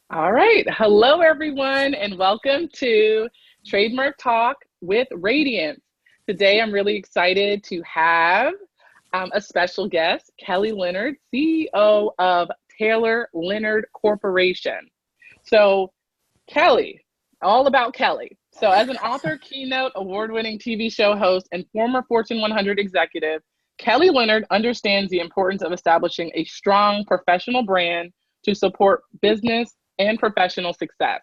All right. Hello, everyone, and welcome to Trademark Talk with Radiance. Today, I'm really excited to have a special guest, Kelly-Leonard, CEO of Taylor-Leonard Corporation. So, Kelly, all about Kelly. So, as an author, keynote, award-winning TV show host, and former Fortune 100 executive, Kelly-Leonard understands the importance of establishing a strong professional brand to support business and professional success.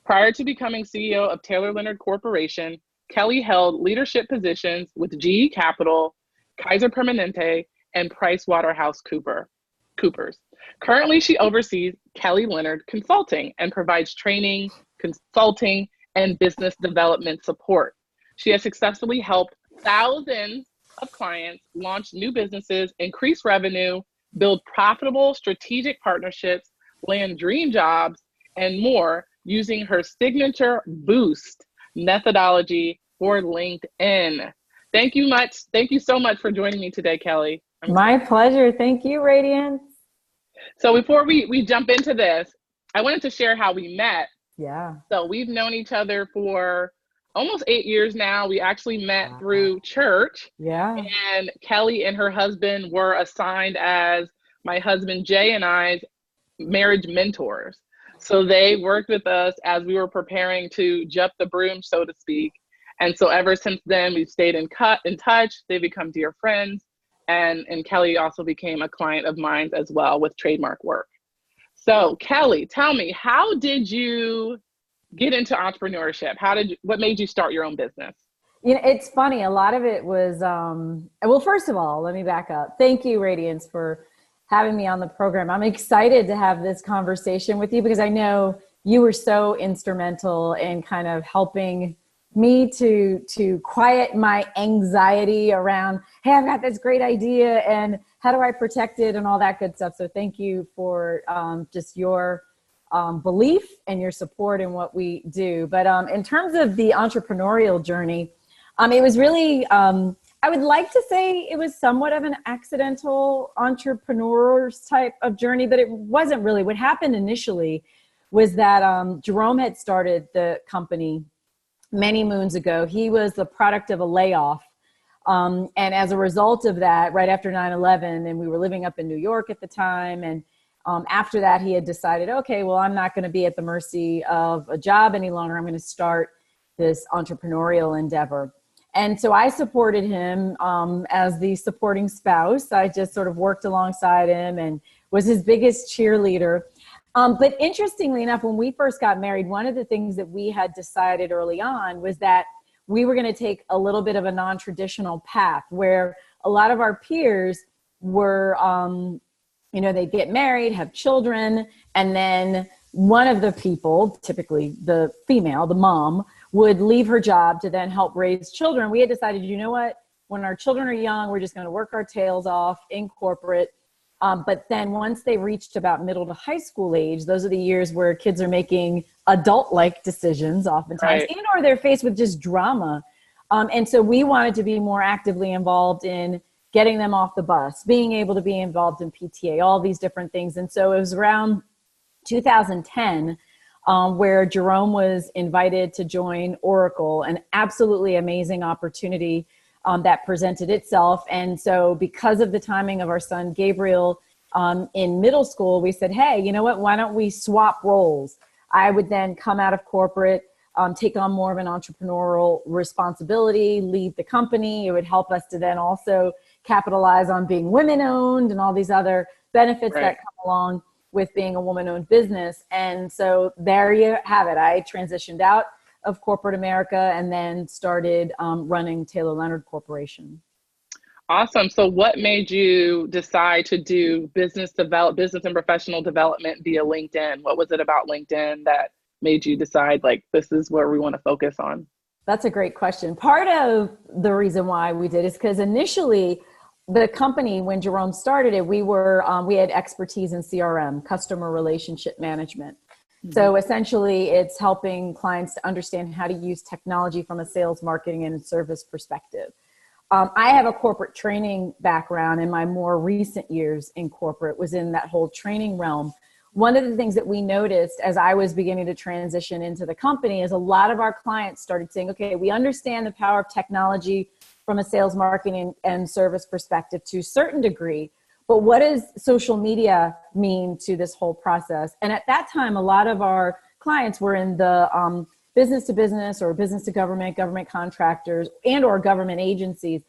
Prior to becoming CEO of Taylor-Leonard Corporation, Kelly held leadership positions with GE Capital, Kaiser Permanente, and Coopers. Currently, she oversees Kelly-Leonard Consulting and provides training, consulting, and business development support. She has successfully helped thousands of clients launch new businesses, increase revenue, build profitable strategic partnerships, land dream jobs, and more using her signature boost methodology for LinkedIn. Thank you so much for joining me today, Kelly. My pleasure. Thank you, Radiance. So before we jump into this, I wanted to share how we met. Yeah. So we've known each other for almost 8 years now. We actually met through church. Yeah. And Kelly and her husband were assigned as my husband Jay and I's marriage mentors. So they worked with us as we were preparing to jump the broom, so to speak. And so ever since then, we've stayed in touch. They become dear friends. And Kelly also became a client of mine as well with Trademark work. So Kelly, tell me, how did you get into entrepreneurship? What made you start your own business? You know, it's funny. A lot of it was, well, first of all, let me back up. Thank you, Radiance, for having me on the program. I'm excited to have this conversation with you because I know you were so instrumental in kind of helping me to quiet my anxiety around, hey, I've got this great idea and how do I protect it and all that good stuff. So thank you for just your belief and your support in what we do. But in terms of the entrepreneurial journey, it was really, I would like to say it was somewhat of an accidental entrepreneur's type of journey, but it wasn't really. What happened initially was that Jerome had started the company many moons ago. He was the product of a layoff. And as a result of that, right after 9/11, and we were living up in New York at the time. And after that, he had decided, okay, well, I'm not going to be at the mercy of a job any longer. I'm going to start this entrepreneurial endeavor. And so I supported him as the supporting spouse. I just sort of worked alongside him and was his biggest cheerleader. But interestingly enough, when we first got married, one of the things that we had decided early on was that we were going to take a little bit of a non-traditional path where a lot of our peers were, they'd get married, have children, and then one of the people, typically the female, the mom, would leave her job to then help raise children. We had decided, you know what, when our children are young, we're just going to work our tails off in corporate. But then once they reached about middle to high school age, those are the years where kids are making adult-like decisions oftentimes, Right. and or they're faced with just drama. And so we wanted to be more actively involved in getting them off the bus, being able to be involved in PTA, all these different things. And so it was around 2010 where Jerome was invited to join Oracle, an absolutely amazing opportunity that presented itself. And so because of the timing of our son Gabriel in middle school, we said, hey, you know what, why don't we swap roles? I would then come out of corporate, take on more of an entrepreneurial responsibility, lead the company. It would help us to then also capitalize on being women-owned and all these other benefits that come along with being a woman-owned business. And so there you have it. I transitioned out of corporate America and then started running Taylor-Leonard Corporation. Awesome. So what made you decide to do business and professional development via LinkedIn? What was it about LinkedIn that made you decide, like, this is where we want to focus on? That's a great question. Part of the reason why we did is because initially the company, when Jerome started it, we had expertise in CRM, customer relationship management. Mm-hmm. So essentially it's helping clients to understand how to use technology from a sales, marketing, and service perspective. I have a corporate training background, and my more recent years in corporate was in that whole training realm, one of the things that we noticed as I was beginning to transition into the company is a lot of our clients started saying, okay, we understand the power of technology from a sales, marketing, and service perspective to a certain degree, but what does social media mean to this whole process? And at that time, a lot of our clients were in the business to business or business to government, government contractors, and or government agencies.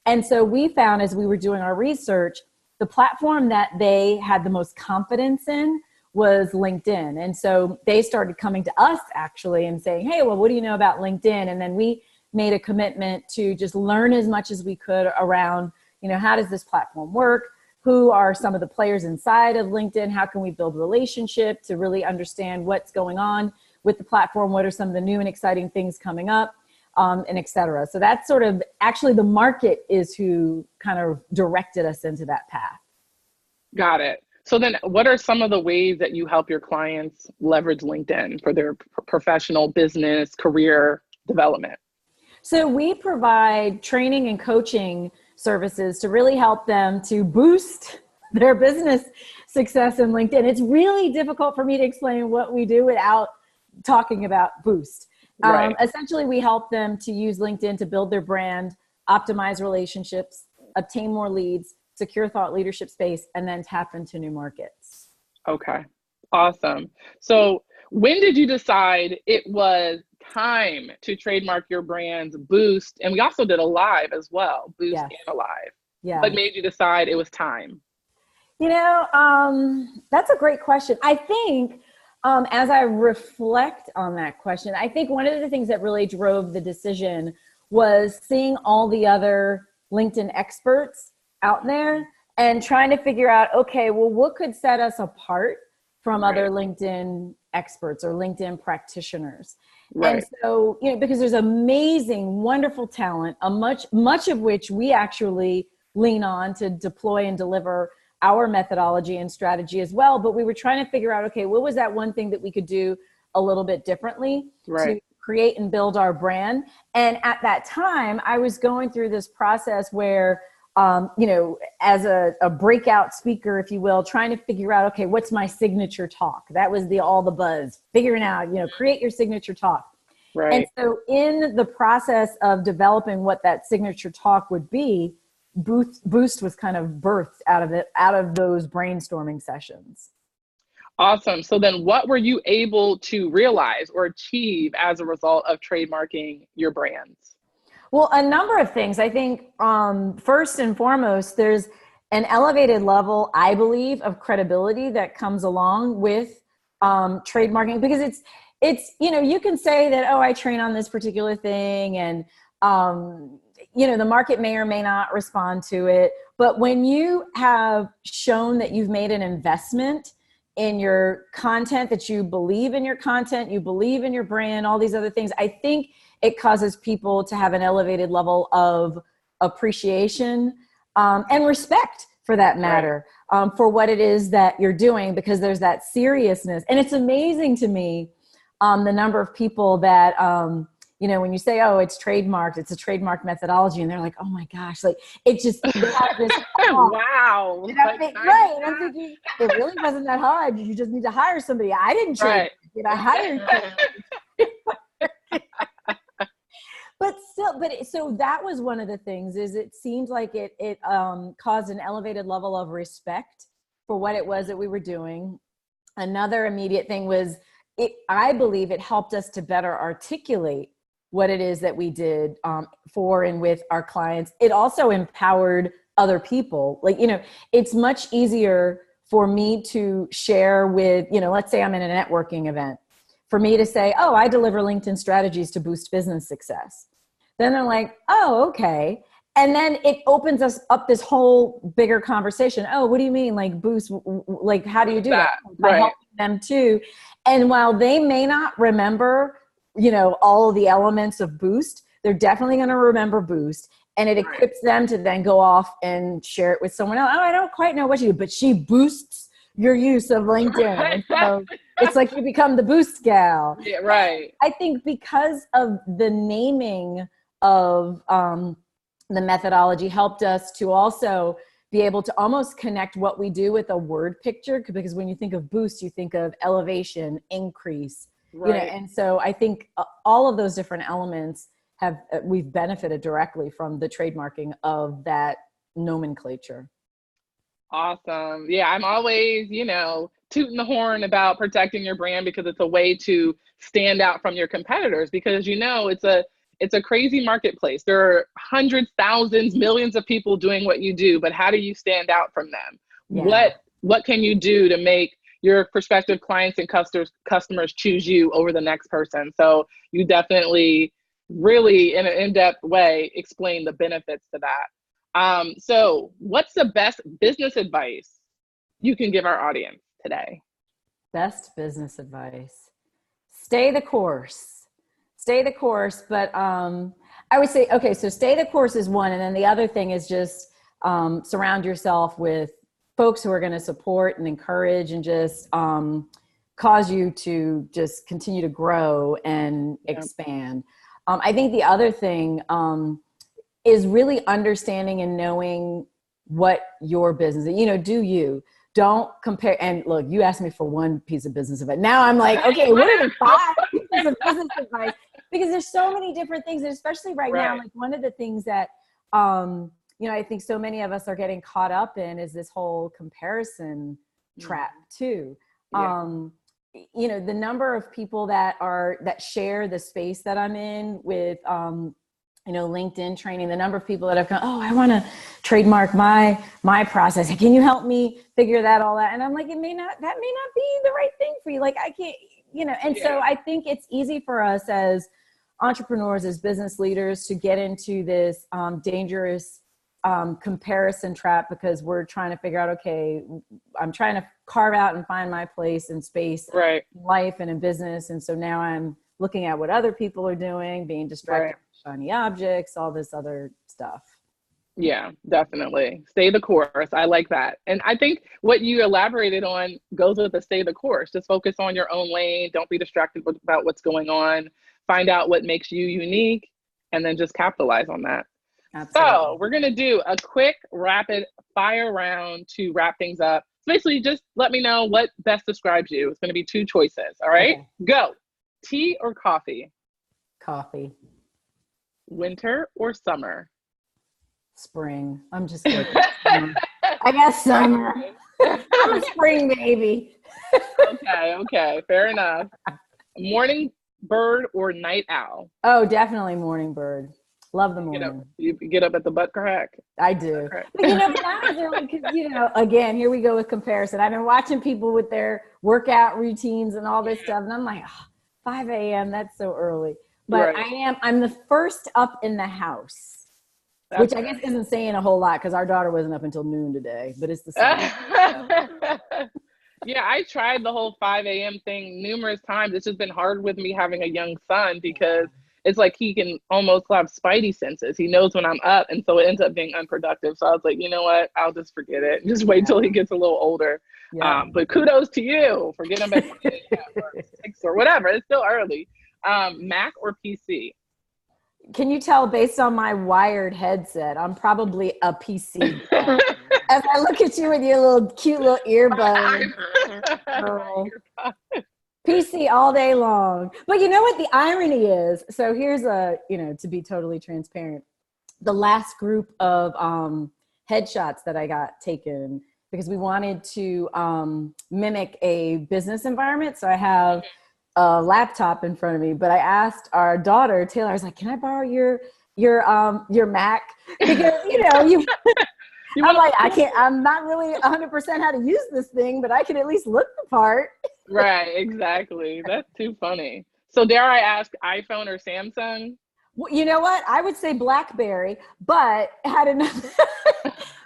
And so we found as we were doing our research, the platform that they had the most confidence in was LinkedIn. And so they started coming to us actually and saying, hey, well, what do you know about LinkedIn? And then we made a commitment to just learn as much as we could around, how does this platform work? Who are some of the players inside of LinkedIn? How can we build relationship to really understand what's going on with the platform? What are some of the new and exciting things coming up? And et cetera. So that's sort of actually the market is who kind of directed us into that path. Got it. So then what are some of the ways that you help your clients leverage LinkedIn for their professional business career development? So we provide training and coaching services to really help them to boost their business success in LinkedIn. It's really difficult for me to explain what we do without talking about boost. Right. Essentially, we help them to use LinkedIn to build their brand, optimize relationships, obtain more leads, secure thought leadership space, and then tap into new markets. Okay. Awesome. So when did you decide it was time to trademark your brand's Boost? And we also did a live as well, Boost Yes. and a live. Yeah. What made you decide it was time? That's a great question. I think as I reflect on that question, I think one of the things that really drove the decision was seeing all the other LinkedIn experts out there and trying to figure out, okay, well, what could set us apart from other LinkedIn experts or LinkedIn practitioners? Right. And so, because there's amazing, wonderful talent, much of which we actually lean on to deploy and deliver our methodology and strategy as well. But we were trying to figure out, okay, what was that one thing that we could do a little bit differently to create and build our brand? And at that time, I was going through this process where, as a breakout speaker, if you will, trying to figure out, okay, what's my signature talk? That was all the buzz, figuring out, create your signature talk. Right. And so in the process of developing what that signature talk would be, Boost was kind of birthed out of those brainstorming sessions. Awesome. So then what were you able to realize or achieve as a result of trademarking your brands? Well, a number of things. I think first and foremost, there's an elevated level, I believe, of credibility that comes along with trademarking, because it's you can say that, oh, I train on this particular thing, and the market may or may not respond to it. But when you have shown that you've made an investment in your content, that you believe in your content, you believe in your brand, all these other things, I think it causes people to have an elevated level of appreciation and respect, for that matter, for what it is that you're doing, because there's that seriousness. And it's amazing to me the number of people that when you say, oh, it's trademarked, it's a trademark methodology, and they're like, oh my gosh, like it just, they have this, wow. And I'm thinking, it really wasn't that hard. You just need to hire somebody. I didn't trademark it. I hired somebody. So that was one of the things, is it seems like it caused an elevated level of respect for what it was that we were doing. Another immediate thing was, I believe it helped us to better articulate what it is that we did for and with our clients. It also empowered other people. It's much easier for me to share with, let's say I'm in a networking event, for me to say, oh, I deliver LinkedIn strategies to boost business success. Then they're like, oh, okay. And then it opens us up this whole bigger conversation. Oh, what do you mean? Like boost, like how do you do that? By helping them too. And while they may not remember, all of the elements of Boost, they're definitely going to remember Boost. And it equips them to then go off and share it with someone else. Oh, I don't quite know what you do, but she boosts your use of LinkedIn. And so it's like you become the Boost gal. Yeah, right. I think because of the naming of the methodology helped us to also be able to almost connect what we do with a word picture, because when you think of boost, you think of elevation, increase, Right. and so I think all of those different elements we've benefited directly from the trademarking of that nomenclature. Awesome. Yeah, I'm always, tooting the horn about protecting your brand because it's a way to stand out from your competitors, because it's a crazy marketplace. There are hundreds, thousands, millions of people doing what you do, but how do you stand out from them? Yeah. What can you do to make your prospective clients and customers choose you over the next person? So you definitely really in an in-depth way explain the benefits to that. So what's the best business advice you can give our audience today? Best business advice. Stay the course. Stay the course. But I would say, okay, so stay the course is one. And then the other thing is just surround yourself with folks who are going to support and encourage and just cause you to just continue to grow and expand. I think the other thing is really understanding and knowing what your business is. Don't compare. And look, you asked me for one piece of business advice. Now I'm like, okay, what are the 5 pieces of business advice? Because there's so many different things, and especially right now, like one of the things that, I think so many of us are getting caught up in is this whole comparison trap too. Yeah. The number of people that share the space that I'm in with, LinkedIn training, the number of people that have gone, oh, I want to trademark my process. Can you help me figure that all out? And I'm like, that may not be the right thing for you. Like I can't, so I think it's easy for us as entrepreneurs, as business leaders to get into this dangerous comparison trap, because we're trying to figure out, okay, I'm trying to carve out and find my place in space, in life and in business. And so now I'm looking at what other people are doing, being distracted by shiny objects, all this other stuff. Yeah, definitely. Stay the course. I like that. And I think what you elaborated on goes with the stay the course. Just focus on your own lane. Don't be distracted about what's going on. Find out what makes you unique and then just capitalize on that. Absolutely. So we're going to do a quick rapid fire round to wrap things up. Basically, just let me know what best describes you. It's going to be 2 choices. All right, okay. Go. Tea or coffee? Coffee. Winter or summer? Spring. I'm just kidding. I guess summer. I'm a spring baby. Okay. Fair enough. Morning bird or night owl? Oh, definitely morning bird. Love the morning. You get up at the butt crack? I do. But again, here we go with comparison. I've been watching people with their workout routines and all this stuff, and I'm like, 5 a.m., that's so early. But I'm the first up in the house, which I guess isn't saying a whole lot because our daughter wasn't up until noon today, but it's the same. Yeah, I tried the whole 5 a.m. thing numerous times. It's just been hard with me having a young son because it's like he can almost have spidey senses. He knows when I'm up, and so it ends up being unproductive. So I was like, you know what? I'll just forget it and just wait till he gets a little older. Yeah. But kudos to you for getting him at 6 or whatever. It's still early. Mac or PC? Can you tell based on my wired headset, I'm probably a PC. As I look at you with your cute little earbuds. PC all day long. But you know what the irony is? So here's to be totally transparent. The last group of headshots that I got taken, because we wanted to mimic a business environment. So I have a laptop in front of me, but I asked our daughter, Taylor, I was like, can I borrow your Mac? Because, I'm like, I'm not really 100% how to use this thing, but I can at least look the part. Right, exactly. That's too funny. So dare I ask, iPhone or Samsung? Well, you know what? I would say BlackBerry, but had another.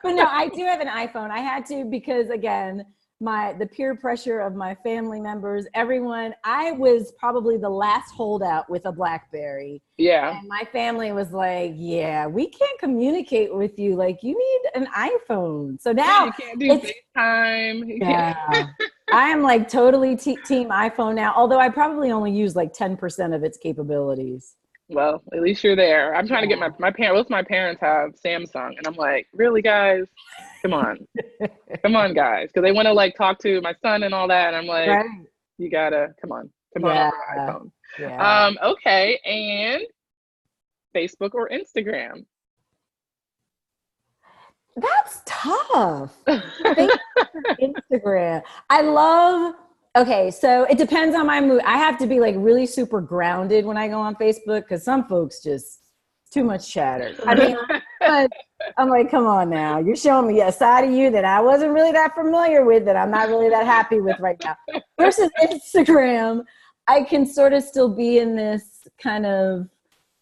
But no, I do have an iPhone. I had to because, again, the peer pressure of my family members, everyone. I was probably the last holdout with a BlackBerry. Yeah. And my family was like, yeah, we can't communicate with you. Like, you need an iPhone. So now you can't do FaceTime. Yeah. I am like totally team iPhone now, although I probably only use like 10% of its capabilities. Well, at least you're there. I'm trying to get my parents. Both my parents have Samsung, and I'm like, really, guys? Come on. Come on, guys. Because they want to like talk to my son and all that. And I'm like, Right. you gotta, come on Yeah. over the iPhone. Yeah. Okay. And Facebook or Instagram? That's tough. Facebook or Instagram. I love, okay, so it depends on my mood. I have to be like really super grounded when I go on Facebook because some folks just too much chatter. I mean, but I'm like, come on now. You're showing me a side of you that I wasn't really that familiar with, that I'm not really that happy with right now. Versus Instagram, I can sort of still be in this kind of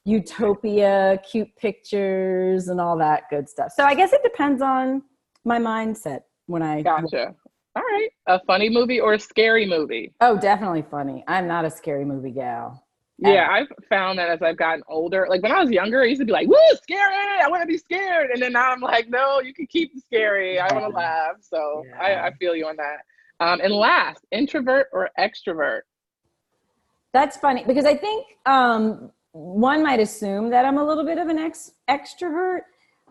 utopia, cute pictures and all that good stuff. So I guess it depends on my mindset when I Gotcha. All right. A funny movie or a scary movie? Oh, definitely funny. I'm not a scary movie gal. Yeah, I've found that as I've gotten older, like when I was younger, I used to be like, woo, scary, I want to be scared. And then now I'm like, no, you can keep the scary. I want to laugh. So I feel you on that. And last, introvert or extrovert? That's funny because I think one might assume that I'm a little bit of an extrovert,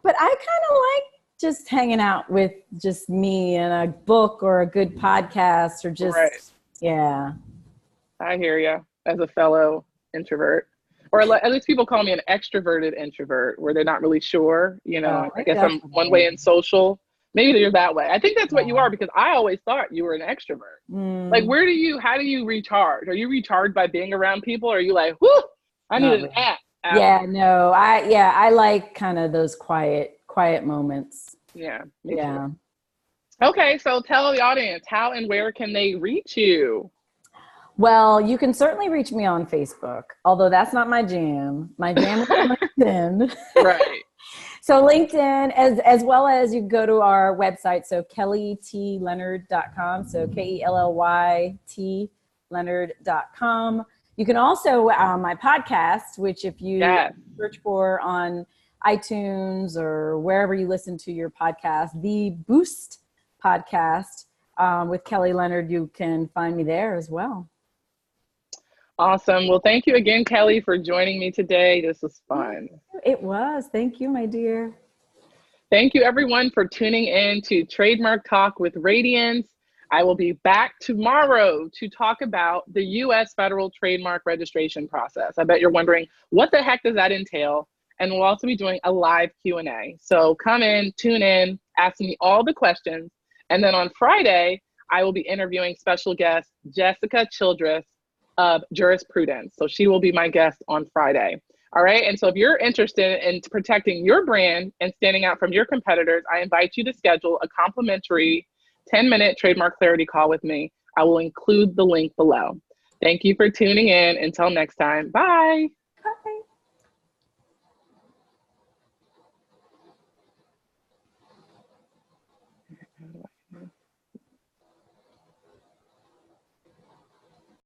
but I kind of like just hanging out with just me and a book or a good podcast or just, yeah. I hear you as a fellow introvert. Or at least people call me an extroverted introvert where they're not really sure, you know, I guess I'm one way in social. Maybe you're that way. I think that's what you are because I always thought you were an extrovert. Like, how do you recharge? Are you recharged by being around people? Or are you like, whoo, I need an app? Yeah, no, I like kind of those quiet moments. Yeah. Me too. Okay. So tell the audience how and where can they reach you? Well, you can certainly reach me on Facebook, although that's not my jam. My jam is LinkedIn. Right. So LinkedIn, as well as you go to our website, so kellytleonard.com, so KELLYT Leonard.com. You can also, my podcast, which if you search for on iTunes or wherever you listen to your podcast, the Boost podcast with Kelly Leonard, you can find me there as well. Awesome. Well, thank you again, Kelly, for joining me today. This was fun. It was. Thank you, my dear. Thank you, everyone, for tuning in to Trademark Talk with Radiance. I will be back tomorrow to talk about the U.S. federal trademark registration process. I bet you're wondering, what the heck does that entail? And we'll also be doing a live Q&A. So come in, tune in, ask me all the questions. And then on Friday, I will be interviewing special guest Jessica Childress of Jurisprudence. So she will be my guest on Friday. All right. And so if you're interested in protecting your brand and standing out from your competitors, I invite you to schedule a complimentary 10-minute trademark clarity call with me. I will include the link below. Thank you for tuning in. Until next time. Bye.